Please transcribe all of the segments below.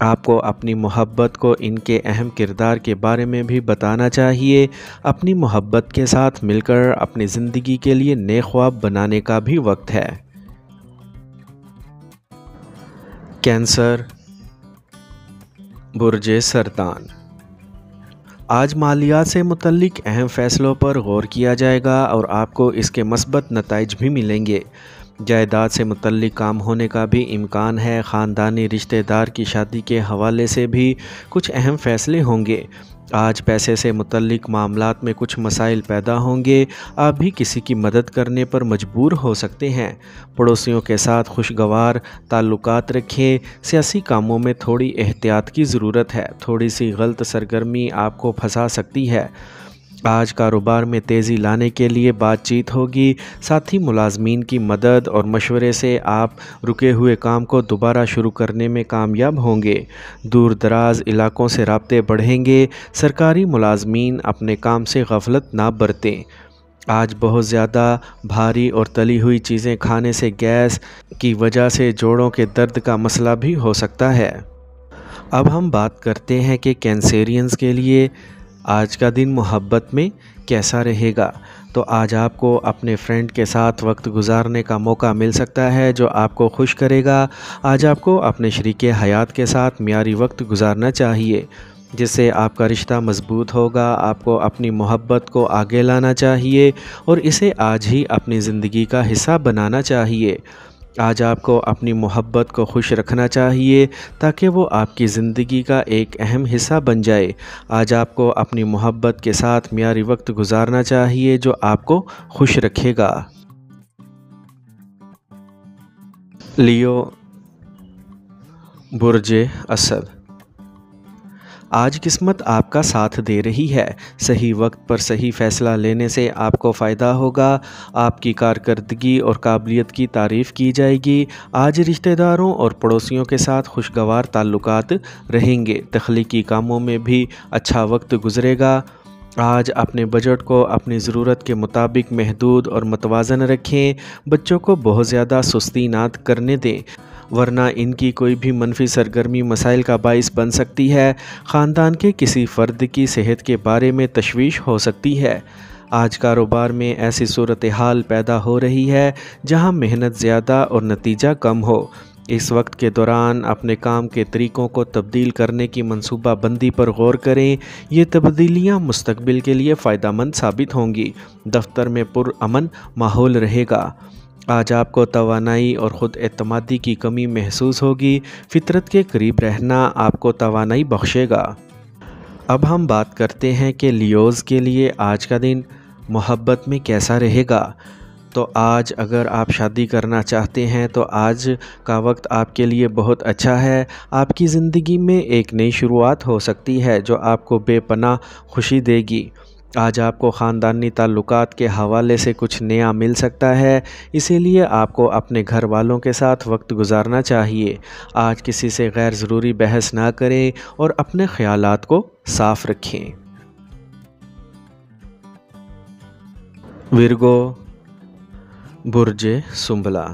آپ کو اپنی محبت کو ان کے اہم کردار کے بارے میں بھی بتانا چاہیے۔ اپنی محبت کے ساتھ مل کر اپنی زندگی کے لیے نئے خواب بنانے کا بھی وقت ہے۔ کینسر، برج سرطان۔ آج مالیات سے متعلق اہم فیصلوں پر غور کیا جائے گا اور آپ کو اس کے مثبت نتائج بھی ملیں گے۔ جائیداد سے متعلق کام ہونے کا بھی امکان ہے۔ خاندانی رشتہ دار کی شادی کے حوالے سے بھی کچھ اہم فیصلے ہوں گے۔ آج پیسے سے متعلق معاملات میں کچھ مسائل پیدا ہوں گے۔ آپ بھی کسی کی مدد کرنے پر مجبور ہو سکتے ہیں۔ پڑوسیوں کے ساتھ خوشگوار تعلقات رکھیں۔ سیاسی کاموں میں تھوڑی احتیاط کی ضرورت ہے۔ تھوڑی سی غلط سرگرمی آپ کو پھنسا سکتی ہے۔ آج کاروبار میں تیزی لانے کے لیے بات چیت ہوگی۔ ساتھی ملازمین کی مدد اور مشورے سے آپ رکے ہوئے کام کو دوبارہ شروع کرنے میں کامیاب ہوں گے۔ دور دراز علاقوں سے رابطے بڑھیں گے۔ سرکاری ملازمین اپنے کام سے غفلت نہ برتیں۔ آج بہت زیادہ بھاری اور تلی ہوئی چیزیں کھانے سے گیس کی وجہ سے جوڑوں کے درد کا مسئلہ بھی ہو سکتا ہے۔ اب ہم بات کرتے ہیں کہ کینسیرینز کے لیے آج کا دن محبت میں کیسا رہے گا۔ تو آج آپ کو اپنے فرینڈ کے ساتھ وقت گزارنے کا موقع مل سکتا ہے جو آپ کو خوش کرے گا۔ آج آپ کو اپنے شریک حیات کے ساتھ معیاری وقت گزارنا چاہیے جس سے آپ کا رشتہ مضبوط ہوگا۔ آپ کو اپنی محبت کو آگے لانا چاہیے اور اسے آج ہی اپنی زندگی کا حصہ بنانا چاہیے۔ آج آپ کو اپنی محبت کو خوش رکھنا چاہیے تاکہ وہ آپ کی زندگی کا ایک اہم حصہ بن جائے۔ آج آپ کو اپنی محبت کے ساتھ معیاری وقت گزارنا چاہیے جو آپ کو خوش رکھے گا۔ لیو، برج اسد۔ آج قسمت آپ کا ساتھ دے رہی ہے۔ صحیح وقت پر صحیح فیصلہ لینے سے آپ کو فائدہ ہوگا۔ آپ کی کارکردگی اور قابلیت کی تعریف کی جائے گی۔ آج رشتہ داروں اور پڑوسیوں کے ساتھ خوشگوار تعلقات رہیں گے۔ تخلیقی کاموں میں بھی اچھا وقت گزرے گا۔ آج اپنے بجٹ کو اپنی ضرورت کے مطابق محدود اور متوازن رکھیں۔ بچوں کو بہت زیادہ سستی نہ کرنے دیں ورنہ ان کی کوئی بھی منفی سرگرمی مسائل کا باعث بن سکتی ہے۔ خاندان کے کسی فرد کی صحت کے بارے میں تشویش ہو سکتی ہے۔ آج کاروبار میں ایسی صورتحال پیدا ہو رہی ہے جہاں محنت زیادہ اور نتیجہ کم ہو۔ اس وقت کے دوران اپنے کام کے طریقوں کو تبدیل کرنے کی منصوبہ بندی پر غور کریں۔ یہ تبدیلیاں مستقبل کے لیے فائدہ مند ثابت ہوں گی۔ دفتر میں پرامن ماحول رہے گا۔ آج آپ کو توانائی اور خود اعتمادی کی کمی محسوس ہوگی۔ فطرت کے قریب رہنا آپ کو توانائی بخشے گا۔ اب ہم بات کرتے ہیں کہ لیوز کے لیے آج کا دن محبت میں کیسا رہے گا۔ تو آج اگر آپ شادی کرنا چاہتے ہیں تو آج کا وقت آپ کے لیے بہت اچھا ہے۔ آپ کی زندگی میں ایک نئی شروعات ہو سکتی ہے جو آپ کو بے پناہ خوشی دے گی۔ آج آپ کو خاندانی تعلقات کے حوالے سے کچھ نیا مل سکتا ہے، اسی لیے آپ کو اپنے گھر والوں کے ساتھ وقت گزارنا چاہیے۔ آج کسی سے غیر ضروری بحث نہ کریں اور اپنے خیالات کو صاف رکھیں۔ ورگو، برج سنبلا۔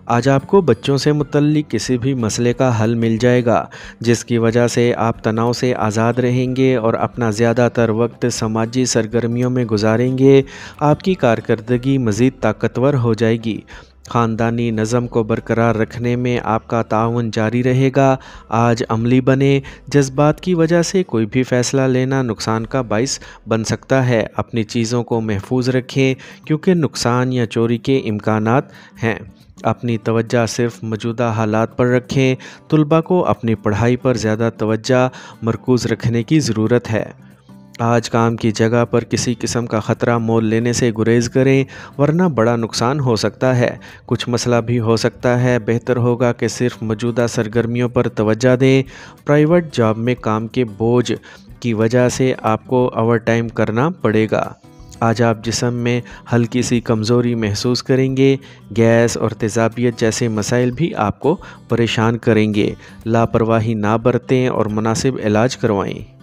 آج آپ کو بچوں سے متعلق کسی بھی مسئلے کا حل مل جائے گا جس کی وجہ سے آپ تناؤ سے آزاد رہیں گے اور اپنا زیادہ تر وقت سماجی سرگرمیوں میں گزاریں گے۔ آپ کی کارکردگی مزید طاقتور ہو جائے گی۔ خاندانی نظم کو برقرار رکھنے میں آپ کا تعاون جاری رہے گا۔ آج عملی بنیں۔ جذبات کی وجہ سے کوئی بھی فیصلہ لینا نقصان کا باعث بن سکتا ہے۔ اپنی چیزوں کو محفوظ رکھیں کیونکہ نقصان یا چوری کے امکانات ہیں۔ اپنی توجہ صرف موجودہ حالات پر رکھیں۔ طلباء کو اپنی پڑھائی پر زیادہ توجہ مرکوز رکھنے کی ضرورت ہے۔ آج کام کی جگہ پر کسی قسم کا خطرہ مول لینے سے گریز کریں ورنہ بڑا نقصان ہو سکتا ہے۔ کچھ مسئلہ بھی ہو سکتا ہے۔ بہتر ہوگا کہ صرف موجودہ سرگرمیوں پر توجہ دیں۔ پرائیویٹ جاب میں کام کے بوجھ کی وجہ سے آپ کو اوور ٹائم کرنا پڑے گا۔ آج آپ جسم میں ہلکی سی کمزوری محسوس کریں گے۔ گیس اور تیزابیت جیسے مسائل بھی آپ کو پریشان کریں گے۔ لاپرواہی نہ برتیں اور مناسب علاج کروائیں۔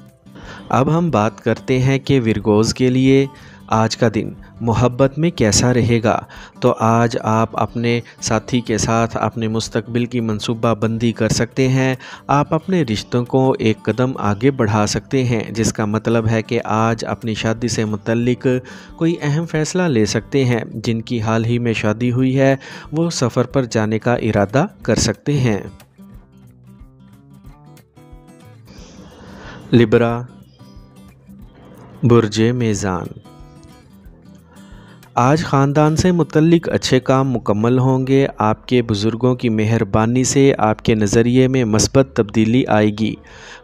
اب ہم بات کرتے ہیں کہ ورگوز کے لیے آج کا دن محبت میں کیسا رہے گا؟ تو آج آپ اپنے ساتھی کے ساتھ اپنے مستقبل کی منصوبہ بندی کر سکتے ہیں۔ آپ اپنے رشتوں کو ایک قدم آگے بڑھا سکتے ہیں، جس کا مطلب ہے کہ آج اپنی شادی سے متعلق کوئی اہم فیصلہ لے سکتے ہیں۔ جن کی حال ہی میں شادی ہوئی ہے وہ سفر پر جانے کا ارادہ کر سکتے ہیں۔ لبرا، برج میزان۔ آج خاندان سے متعلق اچھے کام مکمل ہوں گے۔ آپ کے بزرگوں کی مہربانی سے آپ کے نظریے میں مثبت تبدیلی آئے گی۔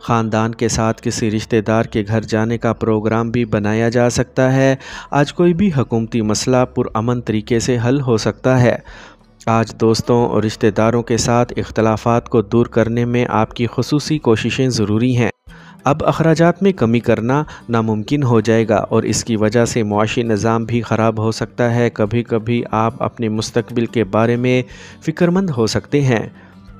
خاندان کے ساتھ کسی رشتہ دار کے گھر جانے کا پروگرام بھی بنایا جا سکتا ہے۔ آج کوئی بھی حکومتی مسئلہ پرامن طریقے سے حل ہو سکتا ہے۔ آج دوستوں اور رشتہ داروں کے ساتھ اختلافات کو دور کرنے میں آپ کی خصوصی کوششیں ضروری ہیں۔ اب اخراجات میں کمی کرنا ناممکن ہو جائے گا اور اس کی وجہ سے معاشی نظام بھی خراب ہو سکتا ہے۔ کبھی کبھی آپ اپنے مستقبل کے بارے میں فکر مند ہو سکتے ہیں۔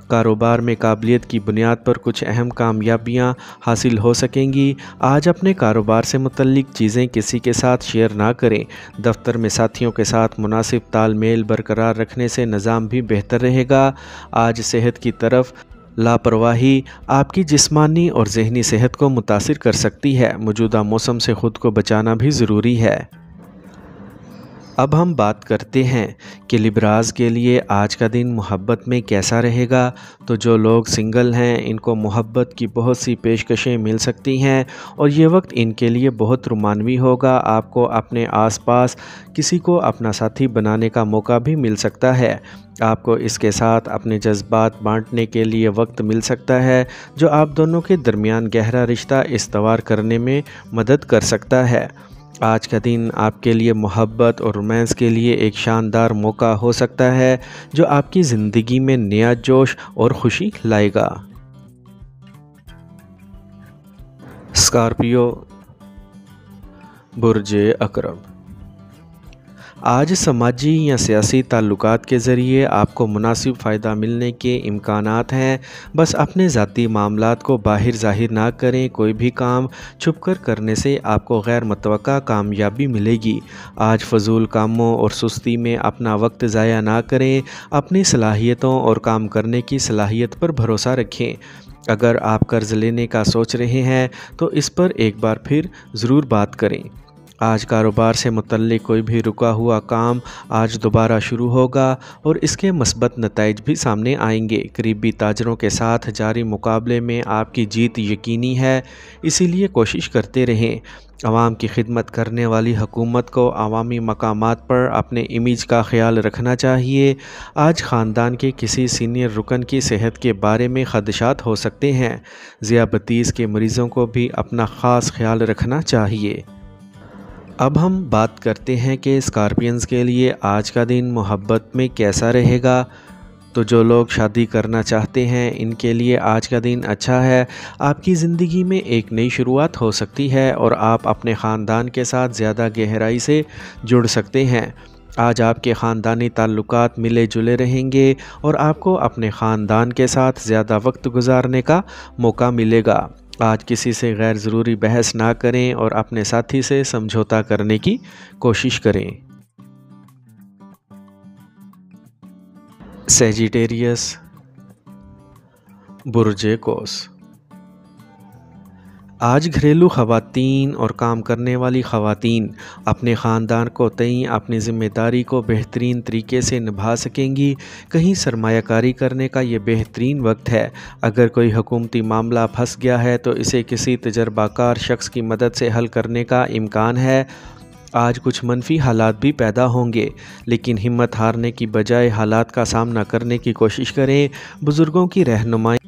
کاروبار میں قابلیت کی بنیاد پر کچھ اہم کامیابیاں حاصل ہو سکیں گی۔ آج اپنے کاروبار سے متعلق چیزیں کسی کے ساتھ شیئر نہ کریں۔ دفتر میں ساتھیوں کے ساتھ مناسب تال میل برقرار رکھنے سے نظام بھی بہتر رہے گا۔ آج صحت کی طرف لاپرواہی آپ کی جسمانی اور ذہنی صحت کو متاثر کر سکتی ہے۔ موجودہ موسم سے خود کو بچانا بھی ضروری ہے۔ اب ہم بات کرتے ہیں کہ لبراز کے لیے آج کا دن محبت میں کیسا رہے گا۔ تو جو لوگ سنگل ہیں ان کو محبت کی بہت سی پیشکشیں مل سکتی ہیں اور یہ وقت ان کے لیے بہت رومانوی ہوگا۔ آپ کو اپنے آس پاس کسی کو اپنا ساتھی بنانے کا موقع بھی مل سکتا ہے۔ آپ کو اس کے ساتھ اپنے جذبات بانٹنے کے لیے وقت مل سکتا ہے، جو آپ دونوں کے درمیان گہرا رشتہ استوار کرنے میں مدد کر سکتا ہے۔ آج کا دن آپ کے لیے محبت اور رومانس کے لیے ایک شاندار موقع ہو سکتا ہے، جو آپ کی زندگی میں نیا جوش اور خوشی لائے گا۔ اسکارپیو، برج عقرب۔ آج سماجی یا سیاسی تعلقات کے ذریعے آپ کو مناسب فائدہ ملنے کے امکانات ہیں۔ بس اپنے ذاتی معاملات کو باہر ظاہر نہ کریں۔ کوئی بھی کام چھپ کر کرنے سے آپ کو غیر متوقع کامیابی ملے گی۔ آج فضول کاموں اور سستی میں اپنا وقت ضائع نہ کریں۔ اپنی صلاحیتوں اور کام کرنے کی صلاحیت پر بھروسہ رکھیں۔ اگر آپ قرض لینے کا سوچ رہے ہیں تو اس پر ایک بار پھر ضرور بات کریں۔ آج کاروبار سے متعلق کوئی بھی رکا ہوا کام آج دوبارہ شروع ہوگا اور اس کے مثبت نتائج بھی سامنے آئیں گے۔ قریبی تاجروں کے ساتھ جاری مقابلے میں آپ کی جیت یقینی ہے، اسی لیے کوشش کرتے رہیں۔ عوام کی خدمت کرنے والی حکومت کو عوامی مقامات پر اپنے امیج کا خیال رکھنا چاہیے۔ آج خاندان کے کسی سینئر رکن کی صحت کے بارے میں خدشات ہو سکتے ہیں۔ ذیابیطس کے مریضوں کو بھی اپنا خاص خیال رکھنا چاہیے۔ اب ہم بات کرتے ہیں کہ اسکارپینز کے لیے آج کا دن محبت میں کیسا رہے گا۔ تو جو لوگ شادی کرنا چاہتے ہیں ان کے لیے آج کا دن اچھا ہے۔ آپ کی زندگی میں ایک نئی شروعات ہو سکتی ہے اور آپ اپنے خاندان کے ساتھ زیادہ گہرائی سے جڑ سکتے ہیں۔ آج آپ کے خاندانی تعلقات ملے جلے رہیں گے اور آپ کو اپنے خاندان کے ساتھ زیادہ وقت گزارنے کا موقع ملے گا۔ آج کسی سے غیر ضروری بحث نہ کریں اور اپنے ساتھی سے سمجھوتا کرنے کی کوشش کریں۔ سیجیٹیریس، برج قوس۔ آج گھریلو خواتین اور کام کرنے والی خواتین اپنے خاندان کو تئیں اپنی ذمہ داری کو بہترین طریقے سے نبھا سکیں گی۔ کہیں سرمایہ کاری کرنے کا یہ بہترین وقت ہے۔ اگر کوئی حکومتی معاملہ پھنس گیا ہے تو اسے کسی تجربہ کار شخص کی مدد سے حل کرنے کا امکان ہے۔ آج کچھ منفی حالات بھی پیدا ہوں گے، لیکن ہمت ہارنے کی بجائے حالات کا سامنا کرنے کی کوشش کریں۔ بزرگوں کی رہنمائی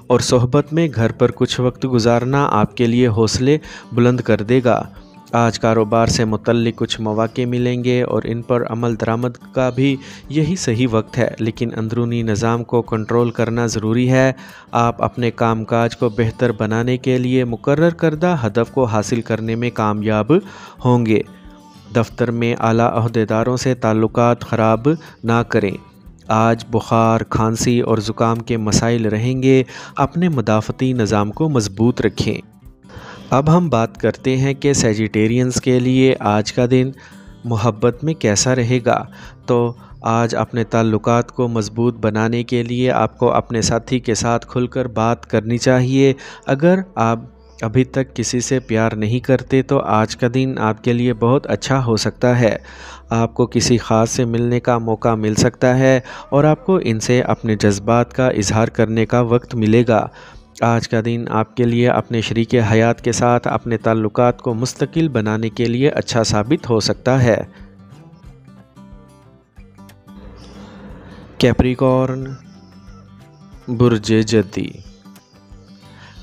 اور صحبت میں گھر پر کچھ وقت گزارنا آپ کے لیے حوصلے بلند کر دے گا۔ آج کاروبار سے متعلق کچھ مواقع ملیں گے اور ان پر عمل درآمد کا بھی یہی صحیح وقت ہے، لیکن اندرونی نظام کو کنٹرول کرنا ضروری ہے۔ آپ اپنے کام کاج کو بہتر بنانے کے لیے مقرر کردہ ہدف کو حاصل کرنے میں کامیاب ہوں گے۔ دفتر میں اعلیٰ عہدیداروں سے تعلقات خراب نہ کریں۔ آج بخار، کھانسی اور زکام کے مسائل رہیں گے۔ اپنے مدافعتی نظام کو مضبوط رکھیں۔ اب ہم بات کرتے ہیں کہ سیجیٹیرینز کے لیے آج کا دن محبت میں کیسا رہے گا۔ تو آج اپنے تعلقات کو مضبوط بنانے کے لیے آپ کو اپنے ساتھی کے ساتھ کھل کر بات کرنی چاہیے۔ اگر آپ ابھی تک کسی سے پیار نہیں کرتے تو آج کا دن آپ کے لیے بہت اچھا ہو سکتا ہے۔ آپ کو کسی خاص سے ملنے کا موقع مل سکتا ہے اور آپ کو ان سے اپنے جذبات کا اظہار کرنے کا وقت ملے گا۔ آج کا دن آپ کے لیے اپنے شریک حیات کے ساتھ اپنے تعلقات کو مستقل بنانے کے لیے اچھا ثابت ہو سکتا ہے۔ کیپریکارن، برج جدی،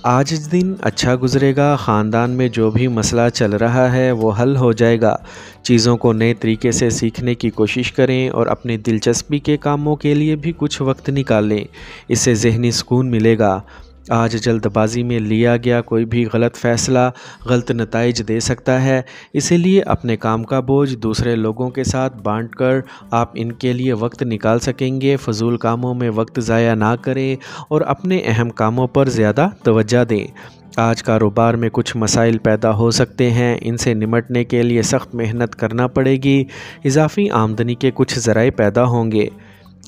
آج دن اچھا گزرے گا۔ خاندان میں جو بھی مسئلہ چل رہا ہے وہ حل ہو جائے گا۔ چیزوں کو نئے طریقے سے سیکھنے کی کوشش کریں اور اپنی دلچسپی کے کاموں کے لیے بھی کچھ وقت نکالیں۔ اس سے ذہنی سکون ملے گا۔ آج جلد بازی میں لیا گیا کوئی بھی غلط فیصلہ غلط نتائج دے سکتا ہے، اسی لیے اپنے کام کا بوجھ دوسرے لوگوں کے ساتھ بانٹ کر آپ ان کے لیے وقت نکال سکیں گے۔ فضول کاموں میں وقت ضائع نہ کریں اور اپنے اہم کاموں پر زیادہ توجہ دیں۔ آج کاروبار میں کچھ مسائل پیدا ہو سکتے ہیں، ان سے نمٹنے کے لیے سخت محنت کرنا پڑے گی۔ اضافی آمدنی کے کچھ ذرائع پیدا ہوں گے۔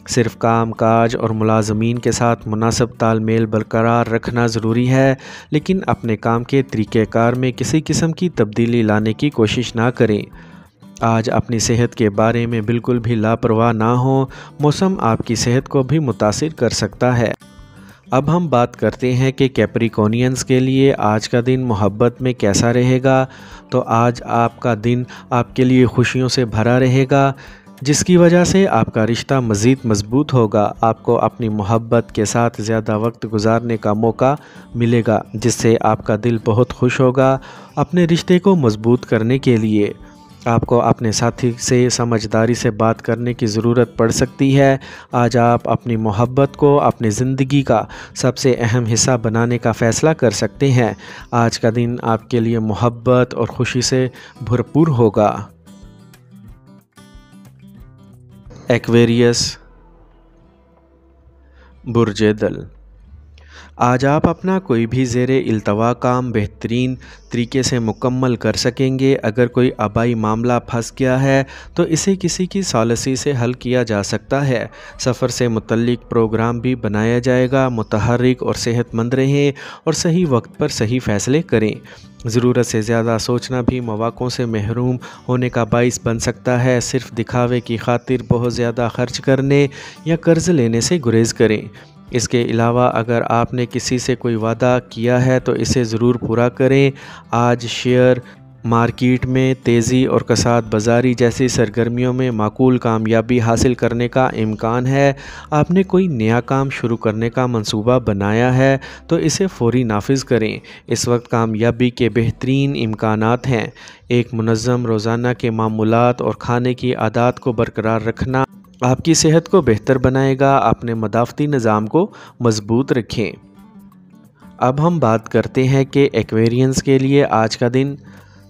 صرف کام کاج اور ملازمین کے ساتھ مناسب تال میل برقرار رکھنا ضروری ہے، لیکن اپنے کام کے طریقہ کار میں کسی قسم کی تبدیلی لانے کی کوشش نہ کریں۔ آج اپنی صحت کے بارے میں بالکل بھی لاپرواہ نہ ہوں، موسم آپ کی صحت کو بھی متاثر کر سکتا ہے۔ اب ہم بات کرتے ہیں کہ کیپریکونینز کے لیے آج کا دن محبت میں کیسا رہے گا۔ تو آج آپ کا دن آپ کے لیے خوشیوں سے بھرا رہے گا، جس کی وجہ سے آپ کا رشتہ مزید مضبوط ہوگا۔ آپ کو اپنی محبت کے ساتھ زیادہ وقت گزارنے کا موقع ملے گا، جس سے آپ کا دل بہت خوش ہوگا۔ اپنے رشتے کو مضبوط کرنے کے لیے آپ کو اپنے ساتھی سے سمجھداری سے بات کرنے کی ضرورت پڑ سکتی ہے۔ آج آپ اپنی محبت کو اپنی زندگی کا سب سے اہم حصہ بنانے کا فیصلہ کر سکتے ہیں۔ آج کا دن آپ کے لیے محبت اور خوشی سے بھرپور ہوگا۔ ایکویریس، برج دل، آج آپ اپنا کوئی بھی زیر التوا کام بہترین طریقے سے مکمل کر سکیں گے۔ اگر کوئی آبائی معاملہ پھنس گیا ہے تو اسے کسی کی ثالثی سے حل کیا جا سکتا ہے۔ سفر سے متعلق پروگرام بھی بنایا جائے گا۔ متحرک اور صحت مند رہیں اور صحیح وقت پر صحیح فیصلے کریں۔ ضرورت سے زیادہ سوچنا بھی مواقعوں سے محروم ہونے کا باعث بن سکتا ہے۔ صرف دکھاوے کی خاطر بہت زیادہ خرچ کرنے یا قرض لینے سے گریز کریں۔ اس کے علاوہ اگر آپ نے کسی سے کوئی وعدہ کیا ہے تو اسے ضرور پورا کریں۔ آج شیئر مارکیٹ میں تیزی اور کساد بازاری جیسی سرگرمیوں میں معقول کامیابی حاصل کرنے کا امکان ہے۔ آپ نے کوئی نیا کام شروع کرنے کا منصوبہ بنایا ہے تو اسے فوری نافذ کریں۔ اس وقت کامیابی کے بہترین امکانات ہیں۔ ایک منظم روزانہ کے معمولات اور کھانے کی عادات کو برقرار رکھنا آپ کی صحت کو بہتر بنائے گا۔ اپنے مدافعتی نظام کو مضبوط رکھیں۔ اب ہم بات کرتے ہیں کہ ایکویرینز کے لیے آج کا دن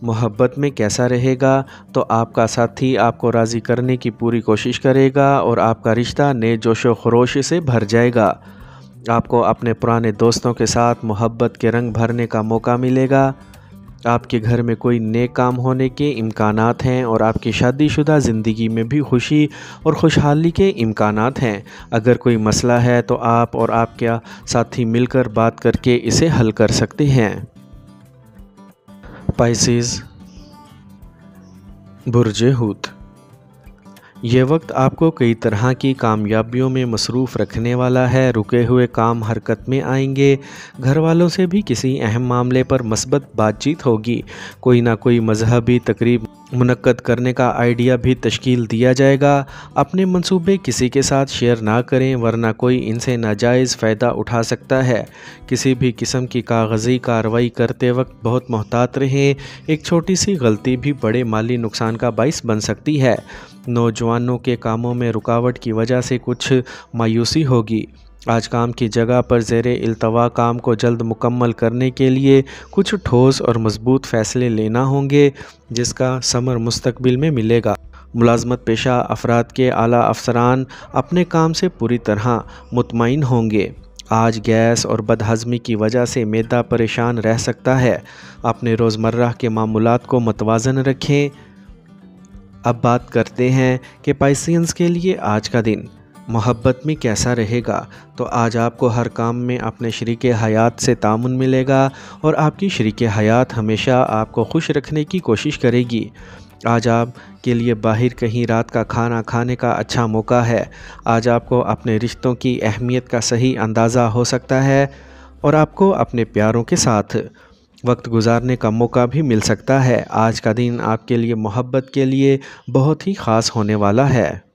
محبت میں کیسا رہے گا۔ تو آپ کا ساتھی آپ کو راضی کرنے کی پوری کوشش کرے گا اور آپ کا رشتہ نئے جوش و خروش سے بھر جائے گا۔ آپ کو اپنے پرانے دوستوں کے ساتھ محبت کے رنگ بھرنے کا موقع ملے گا۔ آپ کے گھر میں کوئی نیک کام ہونے کے امکانات ہیں اور آپ کی شادی شدہ زندگی میں بھی خوشی اور خوشحالی کے امکانات ہیں۔ اگر کوئی مسئلہ ہے تو آپ اور آپ کے ساتھی مل کر بات کر کے اسے حل کر سکتے ہیں۔ پائسیز، برج حوت، یہ وقت آپ کو کئی طرح کی کامیابیوں میں مصروف رکھنے والا ہے۔ رکے ہوئے کام حرکت میں آئیں گے۔ گھر والوں سے بھی کسی اہم معاملے پر مثبت بات چیت ہوگی۔ کوئی نہ کوئی مذہبی تقریب منعقد کرنے کا آئیڈیا بھی تشکیل دیا جائے گا۔ اپنے منصوبے کسی کے ساتھ شیئر نہ کریں ورنہ کوئی ان سے ناجائز فائدہ اٹھا سکتا ہے۔ کسی بھی قسم کی کاغذی کارروائی کرتے وقت بہت محتاط رہیں۔ ایک چھوٹی سی غلطی بھی بڑے مالی نقصان کا باعث بن سکتی ہے۔ نوجوانوں کے کاموں میں رکاوٹ کی وجہ سے کچھ مایوسی ہوگی۔ آج کام کی جگہ پر زیر التوا کام کو جلد مکمل کرنے کے لیے کچھ ٹھوس اور مضبوط فیصلے لینا ہوں گے، جس کا ثمر مستقبل میں ملے گا۔ ملازمت پیشہ افراد کے اعلیٰ افسران اپنے کام سے پوری طرح مطمئن ہوں گے۔ آج گیس اور بدہضمی کی وجہ سے معدہ پریشان رہ سکتا ہے۔ اپنے روزمرہ کے معمولات کو متوازن رکھیں۔ اب بات کرتے ہیں کہ پائسینز کے لیے آج کا دن محبت میں کیسا رہے گا۔ تو آج آپ کو ہر کام میں اپنے شریک حیات سے تعاون ملے گا اور آپ کی شریک حیات ہمیشہ آپ کو خوش رکھنے کی کوشش کرے گی۔ آج آپ کے لیے باہر کہیں رات کا کھانا کھانے کا اچھا موقع ہے۔ آج آپ کو اپنے رشتوں کی اہمیت کا صحیح اندازہ ہو سکتا ہے اور آپ کو اپنے پیاروں کے ساتھ وقت گزارنے کا موقع بھی مل سکتا ہے۔ آج کا دن آپ کے لیے محبت کے لیے بہت ہی خاص ہونے والا ہے۔